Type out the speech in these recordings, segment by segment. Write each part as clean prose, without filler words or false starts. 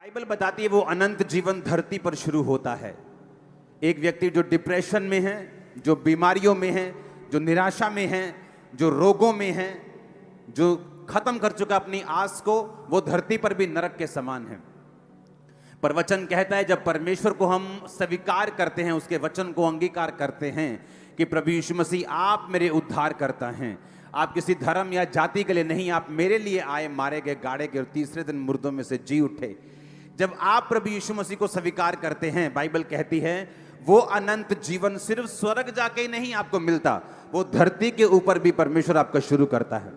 Bible बताती है वो अनंत जीवन धरती पर शुरू होता है। एक व्यक्ति जो डिप्रेशन में है, जो बीमारियों में है, जो निराशा में है, जो रोगों में है, जो खत्म कर चुका अपनी आस को, वो धरती पर भी नरक के समान है। पर वचन कहता है जब परमेश्वर को हम स्वीकार करते हैं, उसके वचन को अंगीकार करते हैं कि प्रभु यीशु मसीह आप मेरे उद्धार करता हैं, आप किसी धर्म या जाति के लिए नहीं, आप मेरे लिए आए, मारे गए, गाड़े गए और तीसरे दिन मुर्दों में से जी उठे। जब आप प्रभु यीशु मसीह को स्वीकार करते हैं, बाइबल कहती है वो अनंत जीवन सिर्फ स्वर्ग जाके ही नहीं आपको मिलता, वो धरती के ऊपर भी परमेश्वर आपका शुरू करता है।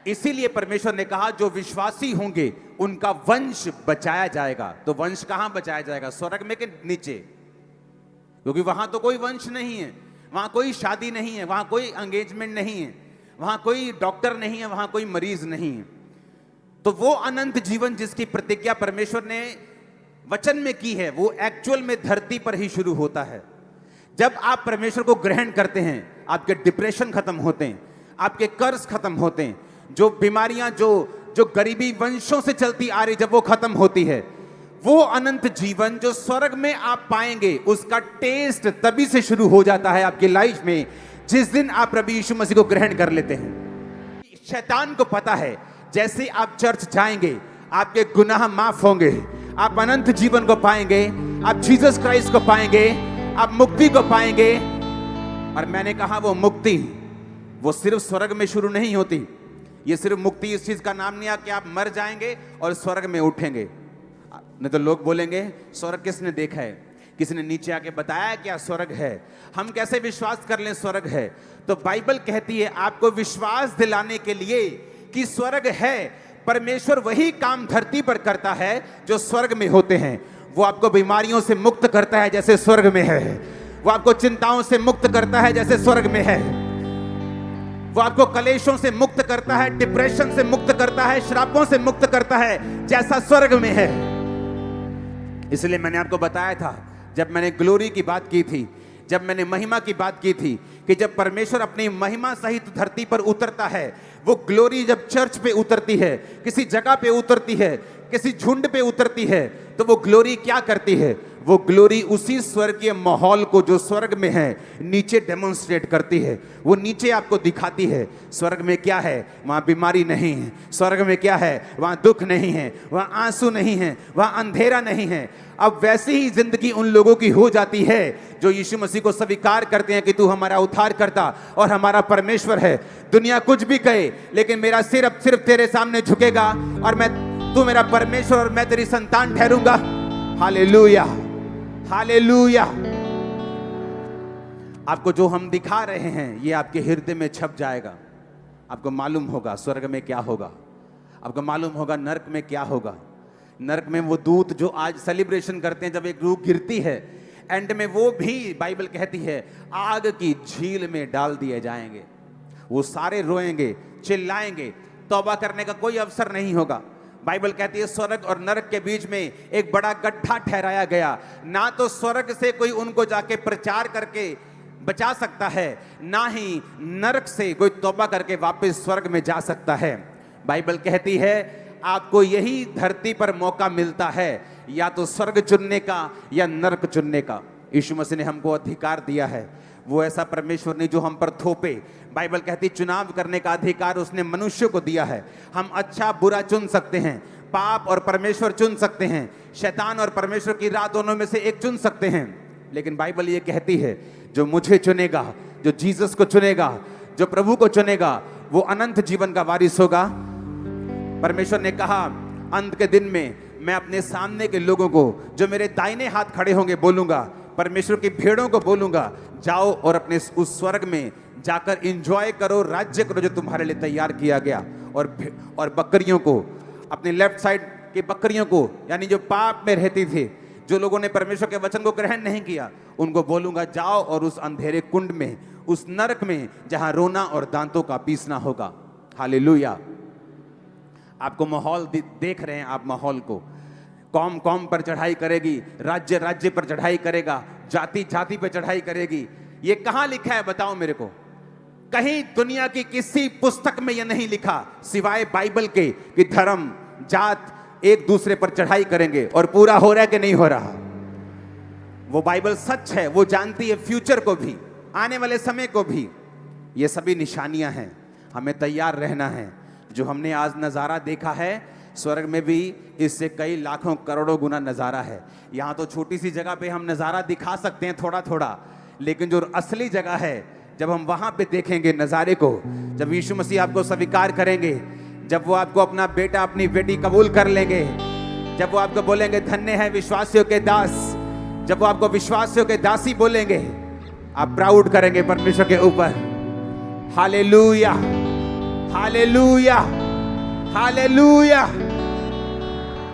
इसीलिए परमेश्वर ने कहा जो विश्वासी होंगे उनका वंश बचाया जाएगा। तो वंश कहां बचाया जाएगा? स्वर्ग में के नीचे? क्योंकि वहां तो कोई वंश नहीं है, वहां कोई शादी नहीं है, वहां कोई एंगेजमेंट नहीं है, वहां कोई डॉक्टर नहीं है, वहां कोई मरीज नहीं है। तो वो अनंत जीवन जिसकी प्रतिज्ञा परमेश्वर ने वचन में की है, वो एक्चुअल में धरती पर ही शुरू होता है। जब आप परमेश्वर को ग्रहण करते हैं, आपके डिप्रेशन खत्म होते हैं, आपके कर्ज खत्म होते हैं, जो बीमारियां जो गरीबी वंशों से चलती आ रही, जब वो खत्म होती है, वो अनंत जीवन जो स्वर्ग में आप पाएंगे, उसका टेस्ट तभी से शुरू हो जाता है आपकी लाइफ में, जिस दिन आप प्रभु यीशु मसीह को ग्रहण कर लेते हैं। शैतान को पता है जैसे आप चर्च जाएंगे आपके गुनाह माफ होंगे, आप अनंत जीवन को पाएंगे, आप जीसस क्राइस्ट को पाएंगे, आप मुक्ति को पाएंगे। और मैंने कहा वो मुक्ति वो सिर्फ स्वर्ग में शुरू नहीं होती। ये सिर्फ मुक्ति इस चीज का नाम नहीं है कि आप मर जाएंगे और स्वर्ग में उठेंगे। नहीं तो लोग बोलेंगे स्वर्ग किसने देखा है, किसी ने नीचे आके बताया क्या स्वर्ग है, हम कैसे विश्वास कर लें स्वर्ग है? तो बाइबल कहती है आपको विश्वास दिलाने के लिए कि स्वर्ग है। परमेश्वर वही काम धरती पर करता है जो स्वर्ग में होते हैं। वो आपको बीमारियों से मुक्त करता है जैसे स्वर्ग में है, वो आपको चिंताओं से मुक्त करता है जैसे स्वर्ग में है, वो आपको कलेशों से मुक्त करता है, डिप्रेशन से मुक्त करता है, श्रापों से मुक्त करता है जैसा स्वर्ग में है। इसलिए मैंने आपको बताया था, जब मैंने ग्लोरी की बात की थी, जब मैंने महिमा की बात की थी, कि जब परमेश्वर अपनी महिमा सहित धरती पर उतरता है, वो ग्लोरी जब चर्च पे उतरती है, किसी जगह पे उतरती है, किसी झुंड पे उतरती है, तो वो ग्लोरी क्या करती है? वो ग्लोरी उसी स्वर्गीय माहौल को जो स्वर्ग में है नीचे डेमोन्स्ट्रेट करती है। वो नीचे आपको दिखाती है स्वर्ग में क्या है। वहाँ बीमारी नहीं है, स्वर्ग में क्या है, वहाँ दुख नहीं है, वहाँ आंसू नहीं है, वहाँ अंधेरा नहीं है। अब वैसी ही जिंदगी उन लोगों की हो जाती है जो यीशु मसीह को स्वीकार करते हैं कि तू हमारा उद्धार करता और हमारा परमेश्वर है। दुनिया कुछ भी कहे, लेकिन मेरा सिर अब सिर्फ तेरे सामने झुकेगा और तू मेरा परमेश्वर और मैं तेरी संतान ठहरूंगा। Hallelujah, hallelujah. आपको जो हम दिखा रहे हैं ये आपके हृदय में छप जाएगा। आपको मालूम होगा स्वर्ग में क्या होगा, आपको मालूम होगा नरक में क्या होगा। नरक में वो दूत जो आज सेलिब्रेशन करते हैं, जब एक रूह गिरती है, एंड में वो भी बाइबल कहती है आग की झील में डाल दिए जाएंगे। वो सारे रोएंगे, चिल्लाएंगे, तौबा करने का कोई अवसर नहीं होगा। बाइबल कहती है स्वर्ग और नरक के बीच में एक बड़ा गड्ढा ठहराया गया। ना तो स्वर्ग से कोई उनको जाके प्रचार करके बचा सकता है, ना ही नरक से कोई तौबा करके वापस स्वर्ग में जा सकता है। बाइबल कहती है आपको यही धरती पर मौका मिलता है, या तो स्वर्ग चुनने का या नरक चुनने का। यीशु मसीह ने हमको अधिकार दिया है। वो ऐसा परमेश्वर ने जो हम पर थोपे। बाइबल कहती चुनाव करने का अधिकार उसने मनुष्य को दिया है। हम अच्छा बुरा चुन सकते हैं, पाप और परमेश्वर चुन सकते हैं, शैतान और परमेश्वर की राह दोनों में से एक चुन सकते हैं। लेकिन बाइबल ये कहती है जो मुझे चुनेगा, जो जीसस को चुनेगा, जो प्रभु को चुनेगा, वो अनंत जीवन का वारिस होगा। परमेश्वर ने कहा अंत के दिन में मैं अपने सामने के लोगों को जो मेरे दाहिने हाथ खड़े होंगे बोलूंगा, परमेश्वर की भेड़ों को बोलूंगा, जाओ और अपने उस स्वर्ग में जाकर एंजॉय करो, राज्य करो जो तुम्हारे लिए तैयार किया गया। और बकरियों को, अपने लेफ्ट साइड के बकरियों को, यानी जो पाप में रहती थी, जो लोगों ने परमेश्वर के वचन को ग्रहण नहीं किया, उनको बोलूंगा जाओ और उस अंधेरे कुंड में, उस नरक में जहां रोना और दांतों का पीसना होगा। हालेलुया। आपको माहौल देख रहे हैं, आप माहौल को, कौम कौम पर चढ़ाई करेगी, राज्य राज्य पर चढ़ाई करेगा, जाति जाति पर चढ़ाई करेगी। ये कहां लिखा है बताओ मेरे को? कहीं दुनिया की किसी पुस्तक में यह नहीं लिखा सिवाय बाइबल के कि धर्म, जात, एक दूसरे पर चढ़ाई करेंगे और पूरा हो रहा है कि नहीं हो रहा। वो बाइबल सच है, वो जानती है फ्यूचर को भी, आने वाले समय को भी। ये सभी निशानियां हैं, हमें तैयार रहना है। जो हमने आज नज़ारा देखा है, स्वर्ग में भी इससे कई लाखों करोड़ों गुना नज़ारा है। यहाँ तो छोटी सी जगह पे हम नज़ारा दिखा सकते हैं थोड़ा थोड़ा, लेकिन जो असली जगह है, जब हम वहाँ पे देखेंगे नज़ारे को, जब यीशु मसीह आपको स्वीकार करेंगे, जब वो आपको अपना बेटा अपनी बेटी कबूल कर लेंगे, जब वो आपको बोलेंगे धन्य है विश्वासियों के दास, जब वो आपको विश्वासियों के दासी बोलेंगे, आप प्राउड करेंगे परमेश्वर के ऊपर। Hallelujah, hallelujah, hallelujah.